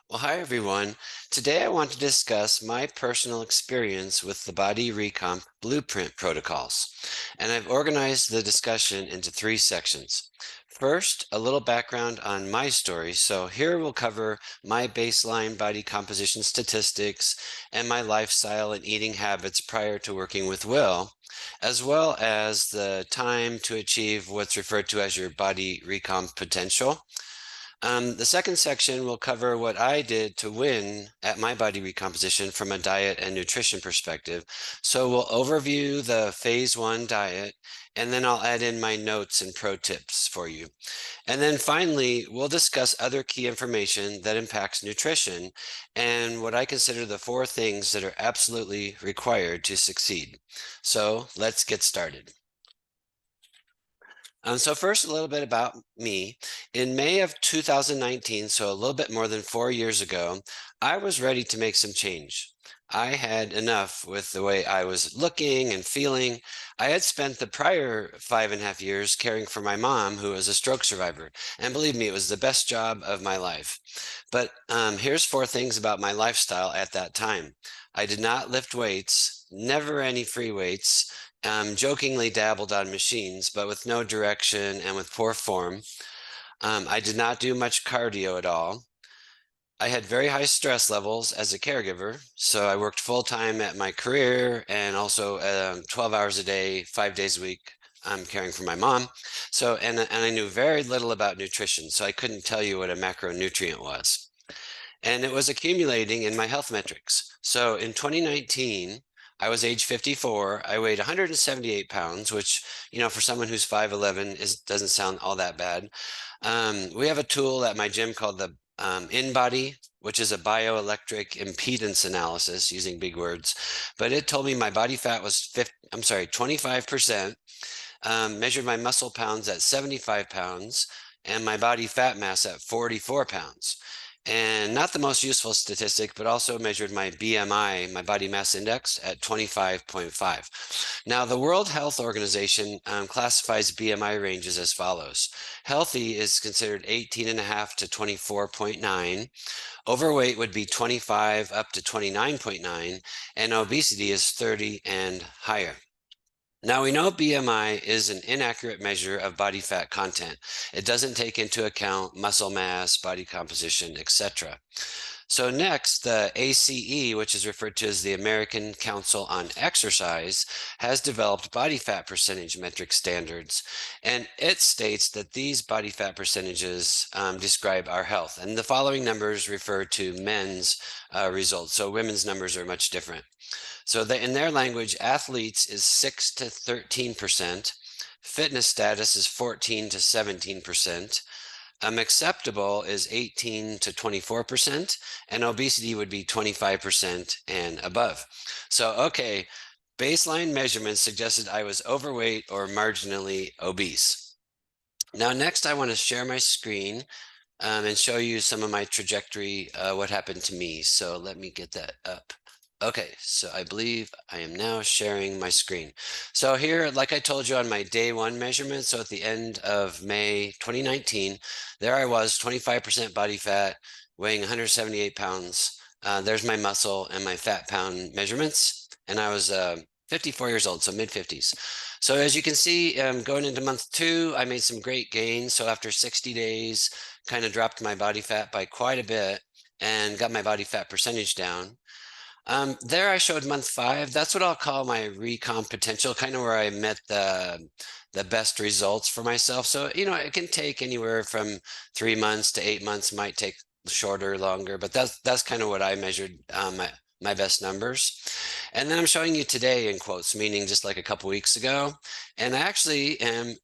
Well, hi everyone. Today I want to discuss my personal experience with the body recomp blueprint protocols. And I've organized the discussion into three sections. First, a little background on my story. So here we'll cover my baseline body composition statistics and my lifestyle and eating habits prior to working with Will, as well as the time to achieve what's referred to as your body recomp potential. The second section will cover what I did to win at my body recomposition from a diet and nutrition perspective. So we'll overview the phase one diet, and then I'll add in my notes and pro tips for you. And then finally, we'll discuss other key information that impacts nutrition and what I consider the four things that are absolutely required to succeed. So let's get started. So first, a little bit about me. In May of 2019, so a little bit more than 4 years ago, I was ready to make some change. I had enough with the way I was looking and feeling. I had spent the prior 5.5 years caring for my mom, who was a stroke survivor. And believe me, it was the best job of my life. But here's four things about my lifestyle at that time. I did not lift weights, never any free weights, jokingly dabbled on machines, but with no direction and with poor form. I did not do much cardio at all. I had very high stress levels as a caregiver, so I worked full time at my career and also 12 hours a day, 5 days a week. I'm caring for my mom. So, and I knew very little about nutrition, so I couldn't tell you what a macronutrient was. And it was accumulating in my health metrics. So in 2019, I was age 54. I weighed 178 pounds, which, for someone who's 5'11", doesn't sound all that bad. We have a tool at my gym called the InBody, which is a bioelectric impedance analysis using big words. But it told me my body fat was 25%, measured my muscle pounds at 75 pounds, and my body fat mass at 44 pounds. And not the most useful statistic, but also measured my BMI, my body mass index, at 25.5. Now, the World Health Organization classifies BMI ranges as follows. Healthy is considered 18.5 to 24.9. Overweight would be 25 up to 29.9, and obesity is 30 and higher. Now, we know BMI is an inaccurate measure of body fat content. It doesn't take into account muscle mass, body composition, etc. So next, the ACE, which is referred to as the American Council on Exercise, has developed body fat percentage metric standards. And it states that these body fat percentages describe our health. And the following numbers refer to men's results. So women's numbers are much different. So in their language, athletes is 6 to 13%, fitness status is 14 to 17%, acceptable is 18 to 24%, and obesity would be 25% and above. So, okay, baseline measurements suggested I was overweight or marginally obese. Now, next, I want to share my screen and show you some of my trajectory, what happened to me. So let me get that up. Okay, so I believe I am now sharing my screen. So here, like I told you on my day one measurement, so at the end of May 2019, there I was, 25% body fat, weighing 178 pounds. There's my muscle and my fat pound measurements. And I was 54 years old, so mid-50s. So as you can see, going into month 2, I made some great gains. So after 60 days, kind of dropped my body fat by quite a bit and got my body fat percentage down. There I showed month 5. That's what I'll call my recomp potential, kind of where I met the best results for myself. So, it can take anywhere from 3 months to 8 months, might take shorter, longer, but that's kind of what I measured my best numbers. And then I'm showing you today in quotes, meaning just like a couple weeks ago. And I actually am,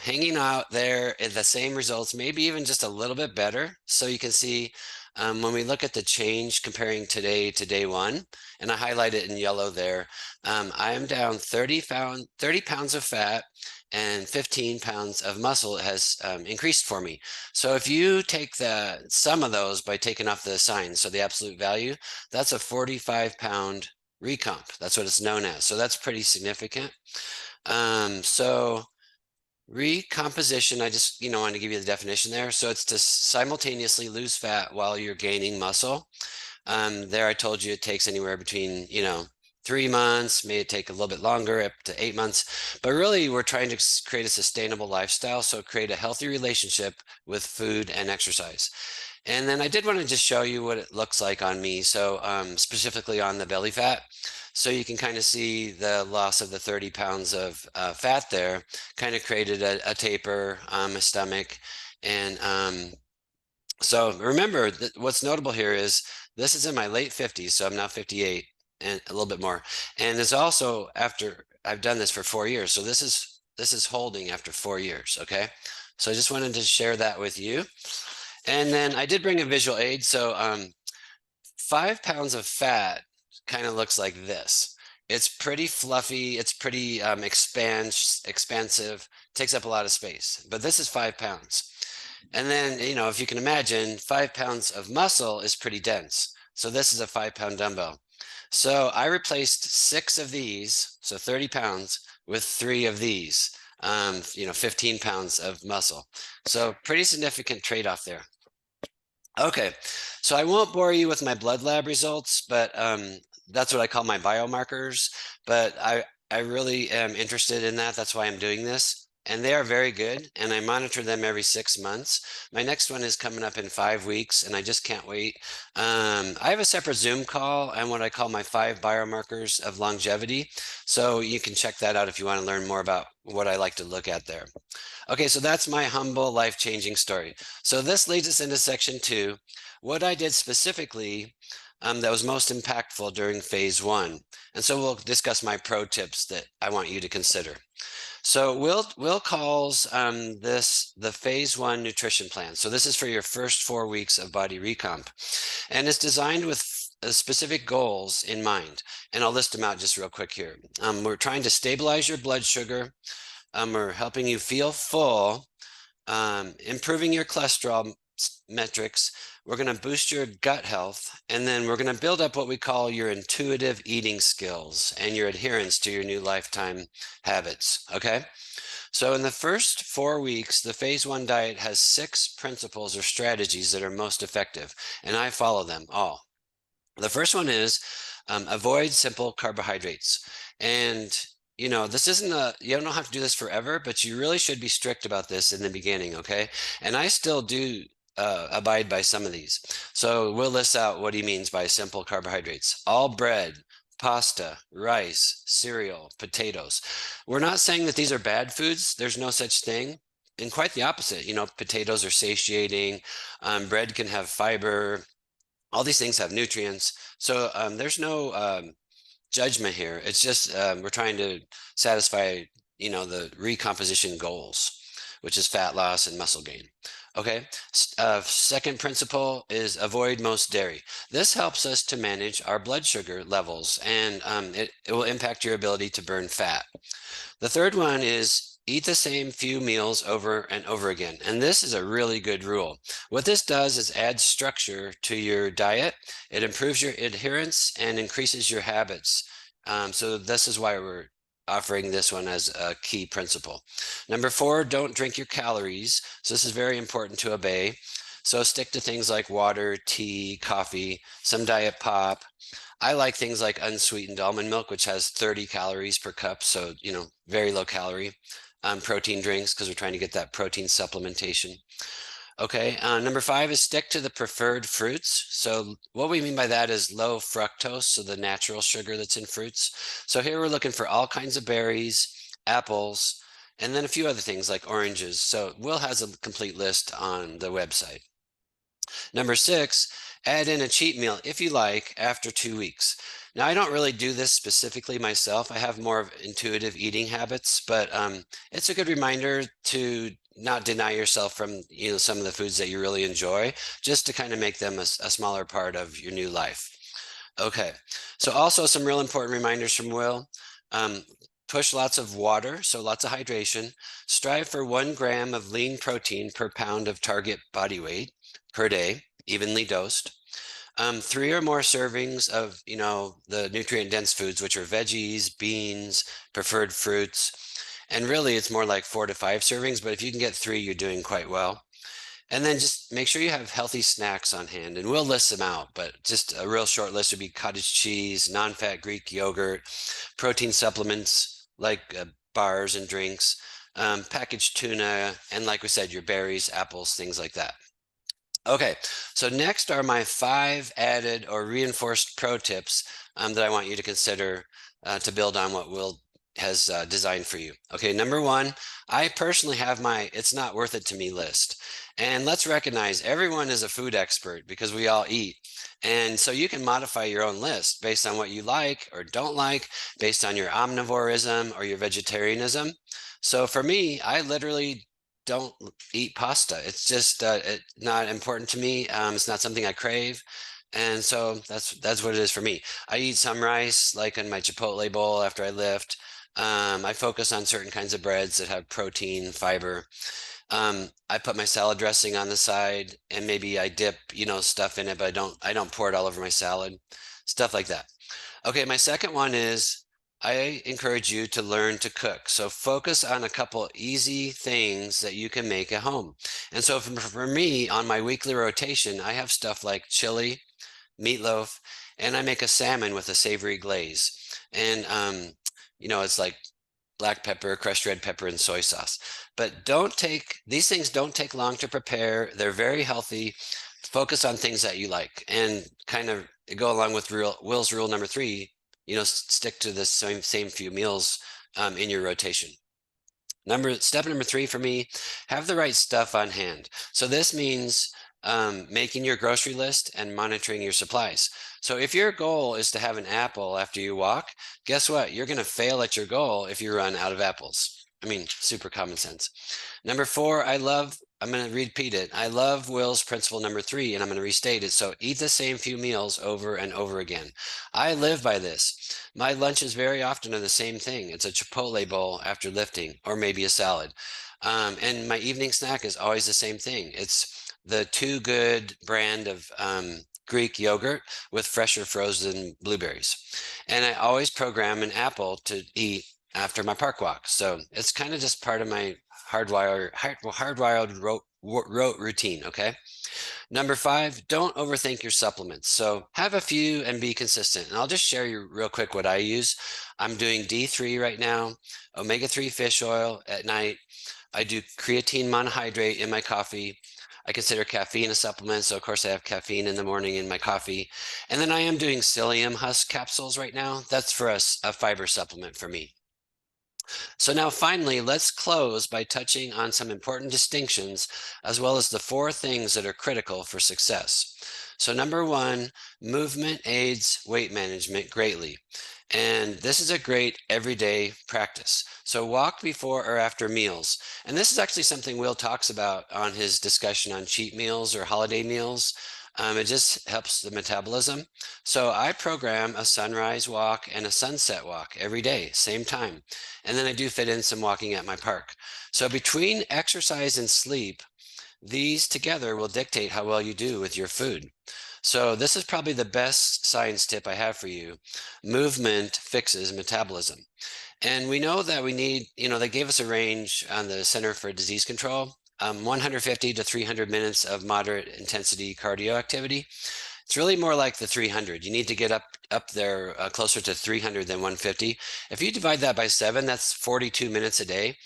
hanging out there at the same results, maybe even just a little bit better. So you can see when we look at the change comparing today to day one, and I highlight it in yellow there, I am down 30 pounds of fat and 15 pounds of muscle has increased for me. So if you take the sum of those by taking off the signs, so the absolute value, that's a 45-pound recomp. That's what it's known as. So that's pretty significant. So Recomposition, I just, want to give you the definition there. So it's to simultaneously lose fat while you're gaining muscle. There I told you it takes anywhere between, 3 months, may take a little bit longer, up to 8 months. But really, we're trying to create a sustainable lifestyle. So create a healthy relationship with food and exercise. And then I did want to just show you what it looks like on me. So specifically on the belly fat. So you can kind of see the loss of the 30 pounds of fat there kind of created a taper on my stomach. And so remember that what's notable here is this is in my late 50s, so I'm now 58 and a little bit more. And it's also after I've done this for 4 years. So this is holding after 4 years, okay? So I just wanted to share that with you. And then I did bring a visual aid. So 5 pounds of fat kind of looks like this. It's pretty fluffy. It's pretty expansive, takes up a lot of space, but this is 5 pounds. And then, if you can imagine, 5 pounds of muscle is pretty dense. So this is a 5-pound dumbbell. So I replaced 6 of these, so 30 pounds, with 3 of these, 15 pounds of muscle. So pretty significant trade-off there. Okay, so I won't bore you with my blood lab results, but that's what I call my biomarkers. But I really am interested in that. That's why I'm doing this. And they are very good. And I monitor them every 6 months. My next one is coming up in 5 weeks, and I just can't wait. I have a separate Zoom call and what I call my 5 biomarkers of longevity. So you can check that out if you want to learn more about what I like to look at there. Okay, so that's my humble life-changing story. So this leads us into section 2, what I did specifically that was most impactful during phase 1. And so we'll discuss my pro tips that I want you to consider. So Will calls this the phase 1 nutrition plan. So this is for your first 4 weeks of body recomp, and it's designed with specific goals in mind. And I'll list them out just real quick here. We're trying to stabilize your blood sugar. We're helping you feel full, improving your cholesterol metrics. We're going to boost your gut health, and then we're going to build up what we call your intuitive eating skills and your adherence to your new lifetime habits. Okay. So in the first 4 weeks, the phase 1 diet has 6 principles or strategies that are most effective, and I follow them all. The first one is avoid simple carbohydrates. And this isn't you don't have to do this forever, but you really should be strict about this in the beginning, okay? And I still do abide by some of these. So we'll list out what he means by simple carbohydrates. All bread, pasta, rice, cereal, potatoes. We're not saying that these are bad foods. There's no such thing. And quite the opposite. Potatoes are satiating. Bread can have fiber. All these things have nutrients. So there's no judgment here. It's just we're trying to satisfy, the recomposition goals, which is fat loss and muscle gain. Okay. Second principle is avoid most dairy. This helps us to manage our blood sugar levels, and it will impact your ability to burn fat. The third one is eat the same few meals over and over again. And this is a really good rule. What this does is add structure to your diet. It improves your adherence and increases your habits. So this is why we're offering this one as a key principle. Number 4, don't drink your calories. So this is very important to obey. So stick to things like water, tea, coffee, some diet pop. I like things like unsweetened almond milk, which has 30 calories per cup. So, very low calorie. Protein drinks, because we're trying to get that protein supplementation. Okay, number 5 is stick to the preferred fruits. So what we mean by that is low fructose, so the natural sugar that's in fruits. So here we're looking for all kinds of berries, apples, and then a few other things like oranges. So Will has a complete list on the website. Number 6, add in a cheat meal if you like after 2 weeks. Now, I don't really do this specifically myself. I have more of intuitive eating habits, but it's a good reminder to not deny yourself from some of the foods that you really enjoy, just to kind of make them a smaller part of your new life. Okay, so also some real important reminders from Will. Push lots of water, so lots of hydration. Strive for 1 gram of lean protein per pound of target body weight per day, evenly dosed. 3 or more servings of, the nutrient dense foods, which are veggies, beans, preferred fruits. And really, it's more like 4 to 5 servings, but if you can get 3, you're doing quite well. And then just make sure you have healthy snacks on hand, and we'll list them out, but just a real short list would be cottage cheese, non-fat Greek yogurt, protein supplements like bars and drinks, packaged tuna, and like we said, your berries, apples, things like that. Okay, so next are my 5 added or reinforced pro tips that I want you to consider to build on what Will has designed for you. Okay, number 1, I personally have my "it's not worth it to me" list. And let's recognize everyone is a food expert because we all eat. And so you can modify your own list based on what you like or don't like, based on your omnivorism or your vegetarianism. So for me, I literally don't eat pasta. It's just not important to me. It's not something I crave. And so that's what it is for me. I eat some rice, like in my Chipotle bowl after I lift. I focus on certain kinds of breads that have protein, fiber. I put my salad dressing on the side, and maybe I dip, stuff in it, but I don't pour it all over my salad. Stuff like that. Okay, my second one is I encourage you to learn to cook. So focus on a couple easy things that you can make at home. And so for me, on my weekly rotation, I have stuff like chili, meatloaf, and I make a salmon with a savory glaze. And it's like black pepper, crushed red pepper, and soy sauce. But these things don't take long to prepare. They're very healthy. Focus on things that you like, and kind of go along with Will's rule number 3. Stick to the same few meals in your rotation. Step number 3 for me, have the right stuff on hand. So this means making your grocery list and monitoring your supplies. So if your goal is to have an apple after you walk, guess what? You're going to fail at your goal if you run out of apples. I mean, super common sense. Number 4, I'm going to repeat it. I love Will's principle number 3, and I'm going to restate it. So eat the same few meals over and over again. I live by this. My lunches very often are the same thing. It's a Chipotle bowl after lifting, or maybe a salad. And my evening snack is always the same thing. It's the Too Good brand of Greek yogurt with fresh or frozen blueberries. And I always program an apple to eat after my park walk. So it's kind of just part of my hardwired rote routine, okay? Number 5, don't overthink your supplements. So have a few and be consistent. And I'll just share you real quick what I use. I'm doing D3 right now, omega-3 fish oil at night. I do creatine monohydrate in my coffee. I consider caffeine a supplement, so of course I have caffeine in the morning in my coffee. And then I am doing psyllium husk capsules right now. That's for a fiber supplement for me. So now finally, let's close by touching on some important distinctions, as well as the 4 things that are critical for success. So number 1, movement aids weight management greatly. And this is a great everyday practice. So walk before or after meals. And this is actually something Will talks about on his discussion on cheat meals or holiday meals. It just helps the metabolism. So I program a sunrise walk and a sunset walk every day, same time. And then I do fit in some walking at my park. So between exercise and sleep, these together will dictate how well you do with your food. So this is probably the best science tip I have for you. Movement fixes metabolism. And we know that we need, they gave us a range on the Center for Disease Control, 150 to 300 minutes of moderate intensity cardio activity. It's really more like the 300. You need to get up there closer to 300 than 150. If you divide that by 7, that's 42 minutes a day.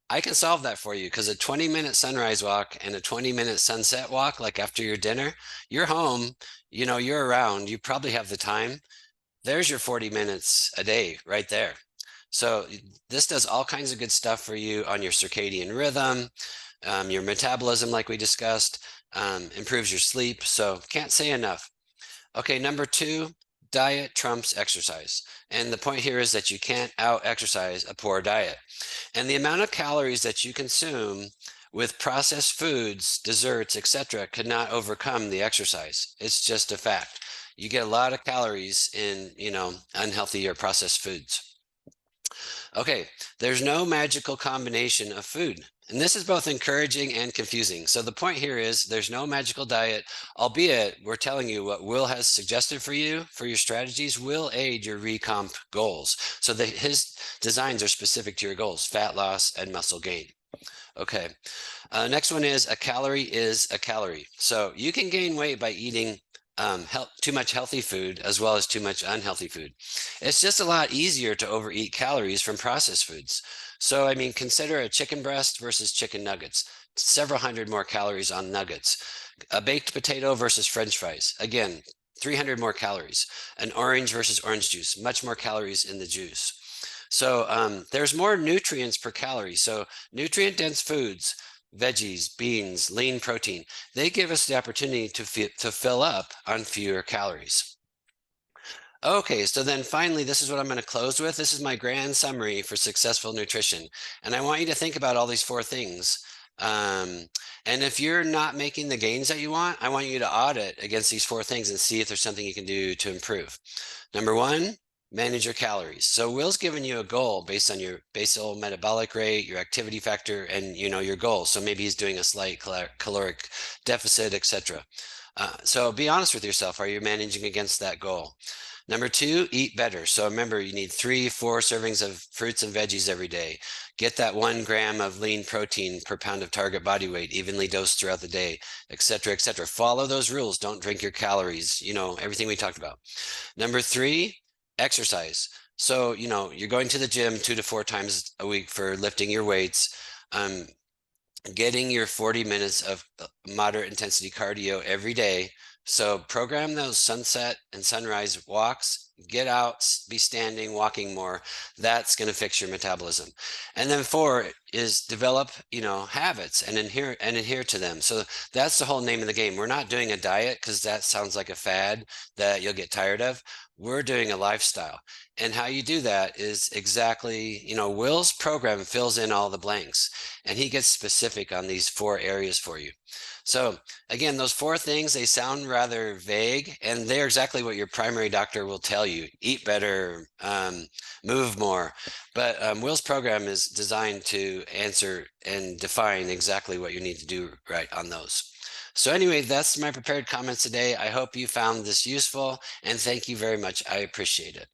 I can solve that for you, because a 20-minute sunrise walk and a 20-minute sunset walk, like after your dinner, you're home, you're around, you probably have the time. There's your 40 minutes a day right there. So this does all kinds of good stuff for you on your circadian rhythm, your metabolism, like we discussed, improves your sleep. So can't say enough. Okay, number 2, diet trumps exercise. And the point here is that you can't out-exercise a poor diet. And the amount of calories that you consume with processed foods, desserts, etc., could not overcome the exercise. It's just a fact. You get a lot of calories in, unhealthy or processed foods. Okay, there's no magical combination of food. And this is both encouraging and confusing. So the point here is there's no magical diet, albeit we're telling you what Will has suggested for you, for your strategies, will aid your recomp goals. So his designs are specific to your goals, fat loss and muscle gain. Okay. Next one is a calorie is a calorie. So you can gain weight by eating too much healthy food as well as too much unhealthy food. It's just a lot easier to overeat calories from processed foods. So, I mean, consider a chicken breast versus chicken nuggets, several hundred more calories on nuggets. A baked potato versus French fries, again, 300 more calories. An orange versus orange juice, much more calories in the juice. So there's more nutrients per calorie. So nutrient dense foods, veggies, beans, lean protein, they give us the opportunity to fill up on fewer calories. Okay, so then finally, this is what I'm going to close with. This is my grand summary for successful nutrition. And I want you to think about all these four things. Um, and if you're not making the gains that you want, I want you to audit against these four things and see if there's something you can do to improve. Number one, manage your calories. So Will's given you a goal based on your basal metabolic rate, your activity factor, and your goal. So maybe he's doing a slight caloric deficit, etc. So be honest with yourself. Are you managing against that goal? Number two, eat better. So remember, you need 3-4 servings of fruits and veggies every day. Get that 1 gram of lean protein per pound of target body weight, evenly dosed throughout the day, et cetera, et cetera. Follow those rules. Don't drink your calories, everything we talked about. Number three, exercise. So, you're going to the gym 2 to 4 times a week for lifting your weights. Getting your 40 minutes of moderate intensity cardio every day. So program those sunset and sunrise walks, get out, be standing, walking more. That's going to fix your metabolism. And then 4 is develop, habits and adhere to them. So that's the whole name of the game. We're not doing a diet because that sounds like a fad that you'll get tired of. We're doing a lifestyle. And how you do that is exactly, Will's program fills in all the blanks and he gets specific on these 4 areas for you. So again, those 4 things, they sound rather vague and they're exactly what your primary doctor will tell you. Eat better, move more. But Will's program is designed to answer and define exactly what you need to do right on those. So anyway, that's my prepared comments today. I hope you found this useful and thank you very much. I appreciate it.